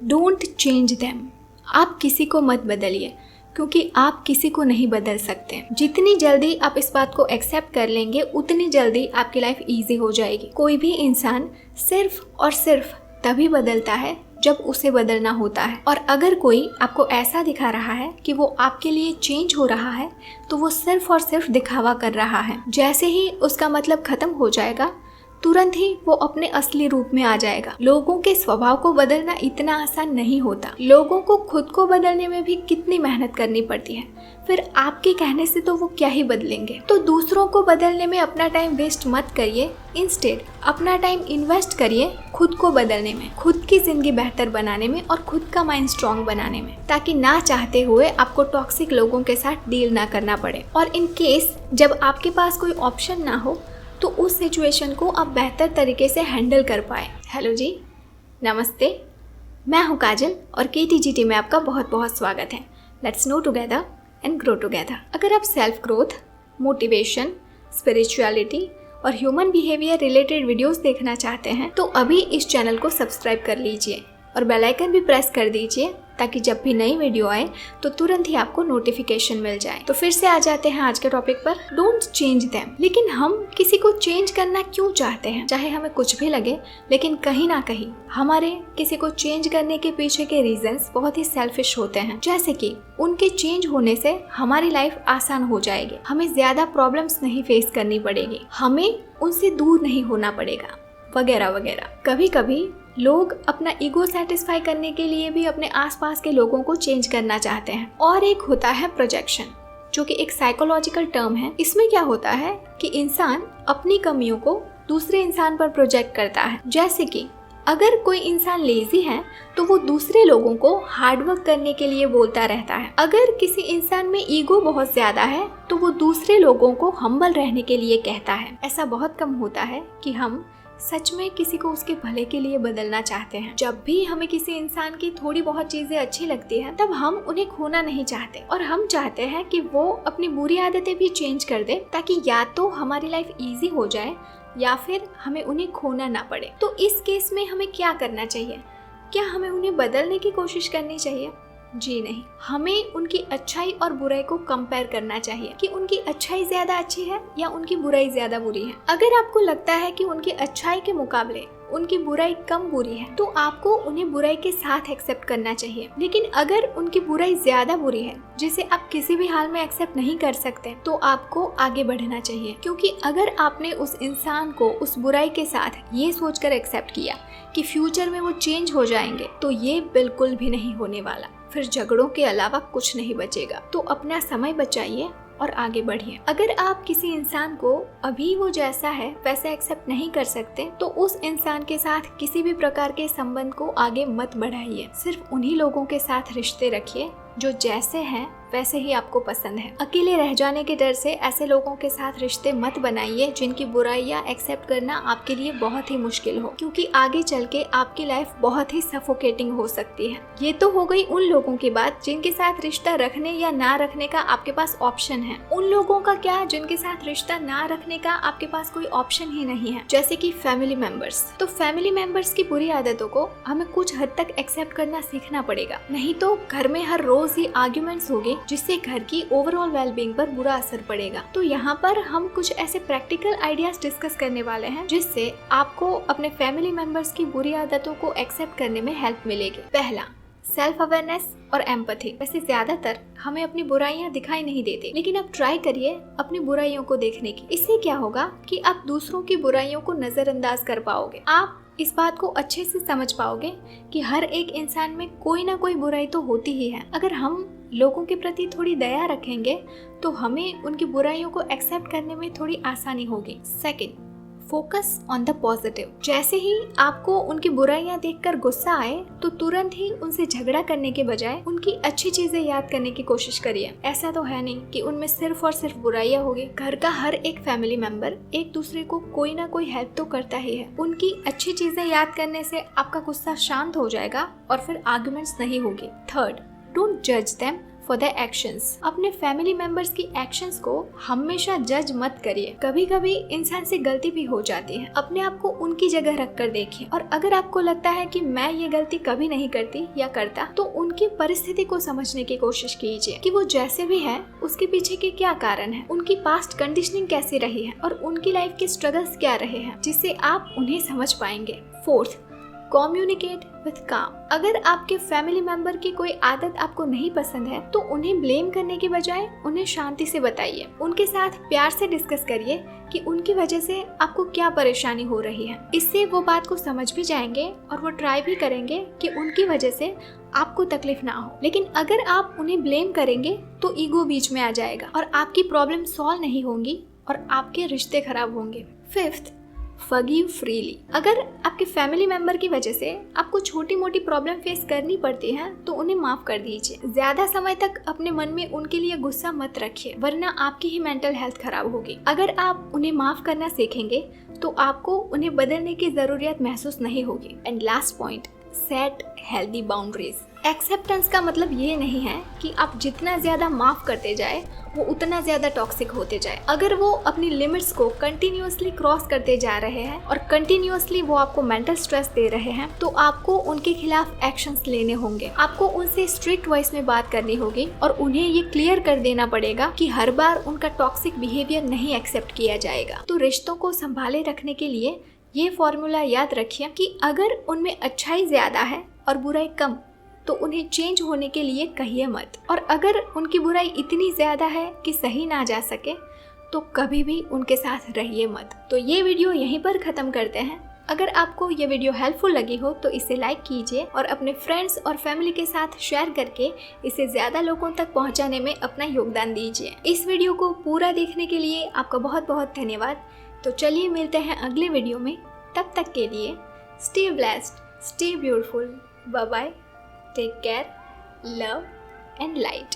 Don't change them. आप किसी को मत बदलिए, क्योंकि आप किसी को नहीं बदल सकते। जितनी जल्दी आप इस बात को एक्सेप्ट कर लेंगे उतनी जल्दी आपकी लाइफ इजी हो जाएगी। कोई भी इंसान सिर्फ और सिर्फ तभी बदलता है जब उसे बदलना होता है। और अगर कोई आपको ऐसा दिखा रहा है कि वो आपके लिए चेंज हो रहा है, तो वो सिर्फ और सिर्फ दिखावा कर रहा है। जैसे ही उसका मतलब खत्म हो जाएगा, तुरंत ही वो अपने असली रूप में आ जाएगा। लोगों के स्वभाव को बदलना इतना आसान नहीं होता। लोगों को खुद को बदलने में भी कितनी मेहनत करनी पड़ती है, फिर आपके कहने से तो वो क्या ही बदलेंगे। तो दूसरों को बदलने में अपना टाइम वेस्ट मत करिए, इंस्टेड अपना टाइम इन्वेस्ट करिए खुद को बदलने में, खुद की जिंदगी बेहतर बनाने में और खुद का माइंड स्ट्रांग बनाने में, ताकि ना चाहते हुए आपको टॉक्सिक लोगों के साथ डील ना करना पड़े। और इन केस जब आपके पास कोई ऑप्शन ना हो, तो उस सिचुएशन को आप बेहतर तरीके से हैंडल कर पाए। हेलो जी, नमस्ते, मैं हूँ काजल और KTGT में आपका बहुत बहुत स्वागत है। Let's no together and grow together. अगर आप सेल्फ ग्रोथ, मोटिवेशन, स्पिरिचुअलिटी और ह्यूमन बिहेवियर रिलेटेड वीडियोस देखना चाहते हैं, तो अभी इस चैनल को सब्सक्राइब कर लीजिए और बेल आइकन भी प्रेस कर दीजिए, ताकि जब भी नई वीडियो आए तो तुरंत ही आपको नोटिफिकेशन मिल जाए। तो फिर से आ जाते हैं आज के टॉपिक पर, डोंट चेंज देम। लेकिन हम किसी को चेंज करना क्यों चाहते हैं? चाहे हमें कुछ भी लगे, लेकिन कहीं ना कहीं हमारे किसी को चेंज करने के पीछे के रीजंस बहुत ही सेल्फिश होते हैं। जैसे कि उनके चेंज होने से हमारी लाइफ आसान हो जाएगी, हमें ज्यादा प्रॉब्लम्स नहीं फेस करनी पड़ेगी, हमें उनसे दूर नहीं होना पड़ेगा, वगैरह वगैरह। कभी कभी लोग अपना ईगो सेटिस्फाई करने के लिए भी अपने आसपास के लोगों को चेंज करना चाहते हैं। और एक होता है प्रोजेक्शन, जो कि एक साइकोलॉजिकल टर्म है। इसमें क्या होता है कि इंसान अपनी कमियों को दूसरे इंसान पर प्रोजेक्ट करता है। जैसे कि अगर कोई इंसान लेजी है तो वो दूसरे लोगों को हार्डवर्क करने के लिए बोलता रहता है। अगर किसी इंसान में ईगो बहुत ज्यादा है तो वो दूसरे लोगों को हम्बल रहने के लिए कहता है। ऐसा बहुत कम होता है कि हम सच में किसी को उसके भले के लिए बदलना चाहते हैं। जब भी हमें किसी इंसान की थोड़ी बहुत चीजें अच्छी लगती है, तब हम उन्हें खोना नहीं चाहते और हम चाहते हैं कि वो अपनी बुरी आदतें भी चेंज कर दे, ताकि या तो हमारी लाइफ इजी हो जाए या फिर हमें उन्हें खोना ना पड़े। तो इस केस में हमें क्या करना चाहिए? क्या हमें उन्हें बदलने की कोशिश करनी चाहिए? जी नहीं, हमें उनकी अच्छाई और बुराई को कंपेयर करना चाहिए कि उनकी अच्छाई ज्यादा अच्छी है या उनकी बुराई ज्यादा बुरी है। अगर आपको लगता है कि उनकी अच्छाई के मुकाबले उनकी बुराई कम बुरी है, तो आपको उन्हें बुराई के साथ एक्सेप्ट करना चाहिए। लेकिन अगर उनकी बुराई ज्यादा बुरी है, जिसे आप किसी भी हाल में एक्सेप्ट नहीं कर सकते, तो आपको आगे बढ़ना चाहिए। क्योंकि अगर आपने उस इंसान को उस बुराई के साथ ये सोचकर एक्सेप्ट किया कि फ्यूचर में वो चेंज हो जाएंगे, तो ये बिल्कुल भी नहीं होने वाला। फिर झगड़ों के अलावा कुछ नहीं बचेगा। तो अपना समय बचाइए और आगे बढ़िए। अगर आप किसी इंसान को अभी वो जैसा है वैसे एक्सेप्ट नहीं कर सकते, तो उस इंसान के साथ किसी भी प्रकार के संबंध को आगे मत बढ़ाइए। सिर्फ उन्हीं लोगों के साथ रिश्ते रखिए जो जैसे हैं वैसे ही आपको पसंद है। अकेले रह जाने के डर से ऐसे लोगों के साथ रिश्ते मत बनाइए जिनकी बुराइयां एक्सेप्ट करना आपके लिए बहुत ही मुश्किल हो, क्योंकि आगे चल के आपकी लाइफ बहुत ही सफोकेटिंग हो सकती है। ये तो हो गई उन लोगों की बात जिनके साथ रिश्ता रखने या ना रखने का आपके पास ऑप्शन है। उन लोगों का क्या जिनके साथ रिश्ता ना रखने का आपके पास कोई ऑप्शन ही नहीं है, जैसे कि फैमिली मेंबर्स। तो फैमिली मेंबर्स की बुरी आदतों को हमें कुछ हद तक एक्सेप्ट करना सीखना पड़ेगा, नहीं तो घर में हर रोज ही आर्ग्यूमेंट्स होंगे, जिससे घर की ओवरऑल वेलबींग पर बुरा असर पड़ेगा। तो यहाँ पर हम कुछ ऐसे प्रैक्टिकल आइडियाज डिस्कस करने वाले हैं जिससे आपको अपने फैमिली मेंबर्स की बुरी आदतों को एक्सेप्ट करने में हेल्प मिलेगी। पहला, सेल्फ अवेयरनेस और एम्पैथी। वैसे ज्यादातर हमें अपनी बुराइयां दिखाई नहीं देती, लेकिन आप ट्राई करिए अपनी बुराइयों को देखने की। इससे क्या होगा कि आप दूसरों की बुराइयों को नजरअंदाज कर पाओगे। आप इस बात को अच्छे से समझ पाओगे कि हर एक इंसान में कोई ना कोई बुराई तो होती ही है। अगर हम लोगों के प्रति थोड़ी दया रखेंगे तो हमें उनकी बुराइयों को एक्सेप्ट करने में थोड़ी आसानी होगी। Second, focus on the positive. जैसे ही आपको उनकी बुराइयां देखकर गुस्सा आए, तो तुरंत ही उनसे झगड़ा करने के बजाय उनकी अच्छी चीजें याद करने की कोशिश करिए। ऐसा तो है नहीं कि उनमें सिर्फ और सिर्फ बुराइयां होगी। घर का हर एक फैमिली मेंबर एक दूसरे को कोई ना कोई हेल्प तो करता ही है। उनकी अच्छी चीजें याद करने से आपका गुस्सा शांत हो जाएगा और फिर आर्गुमेंट्स नहीं होगी। थर्ड, डोंट जज देम फॉर द एक्शंस। अपने फैमिली मेंबर्स की एक्शंस को हमेशा जज मत करिए। कभी कभी इंसान से गलती भी हो जाती है। अपने आप को उनकी जगह रख कर देखिए, और अगर आपको लगता है कि मैं ये गलती कभी नहीं करती या करता, तो उनकी परिस्थिति को समझने की कोशिश कीजिए कि वो जैसे भी है उसके पीछे के क्या कारण है, उनकी पास्ट कंडीशनिंग कैसी रही है और उनकी लाइफ के स्ट्रगल्स क्या रहे हैं, जिससे आप उन्हें समझ पाएंगे। फोर्थ, कम्युनिकेट विथ काम। अगर आपके फैमिली मेंबर की कोई आदत आपको नहीं पसंद है तो उन्हें ब्लेम करने की बजाय उन्हें शांति से बताइए। उनके साथ प्यार से डिस्कस करिए कि उनकी वजह से आपको क्या परेशानी हो रही है। इससे वो बात को समझ भी जाएंगे और वो ट्राई भी करेंगे कि उनकी वजह से आपको तकलीफ ना हो। लेकिन अगर आप उन्हें ब्लेम करेंगे तो ईगो बीच में आ जाएगा और आपकी प्रॉब्लम सॉल्व नहीं होंगी और आपके रिश्ते खराब होंगे। Fifth, forgive freely. अगर आपके फैमिली मेंबर की वजह से आपको छोटी मोटी प्रॉब्लम फेस करनी पड़ती है तो उन्हें माफ कर दीजिए। ज्यादा समय तक अपने मन में उनके लिए गुस्सा मत रखिए, वरना आपकी ही मेंटल हेल्थ खराब होगी। अगर आप उन्हें माफ करना सीखेंगे तो आपको उन्हें बदलने की जरूरत महसूस नहीं होगी। And last point, set healthy boundaries. Acceptance का मतलब ये नहीं है कि आप जितना ज्यादा माफ करते जाए वो उतना ज्यादा टॉक्सिक होते जाए। अगर वो अपनी लिमिट्स को कंटिन्यूअसली क्रॉस करते जा रहे हैं और कंटिन्यूअसली वो आपको मेंटल स्ट्रेस दे रहे हैं, तो आपको उनके खिलाफ एक्शंस लेने होंगे। आपको उनसे स्ट्रिक्ट वॉइस में बात करनी होगी और उन्हें ये क्लियर कर देना पड़ेगा कि हर बार उनका टॉक्सिक बिहेवियर नहीं एक्सेप्ट किया जाएगा। तो रिश्तों को संभाले रखने के लिए ये फॉर्मूला याद रखिए कि अगर उनमें अच्छाई ज्यादा है और बुराई कम, तो उन्हें चेंज होने के लिए कहिए मत। और अगर उनकी बुराई इतनी ज्यादा है कि सही ना जा सके, तो कभी भी उनके साथ रहिए मत। तो ये वीडियो यहीं पर खत्म करते हैं। अगर आपको ये वीडियो हेल्पफुल लगी हो तो इसे लाइक कीजिए और अपने फ्रेंड्स और फैमिली के साथ शेयर करके इसे ज्यादा लोगों तक पहुंचाने में अपना योगदान दीजिए। इस वीडियो को पूरा देखने के लिए आपका बहुत बहुत धन्यवाद। तो चलिए मिलते हैं अगले वीडियो में। तब तक के लिए stay blessed, stay beautiful, bye bye, take care, love and light.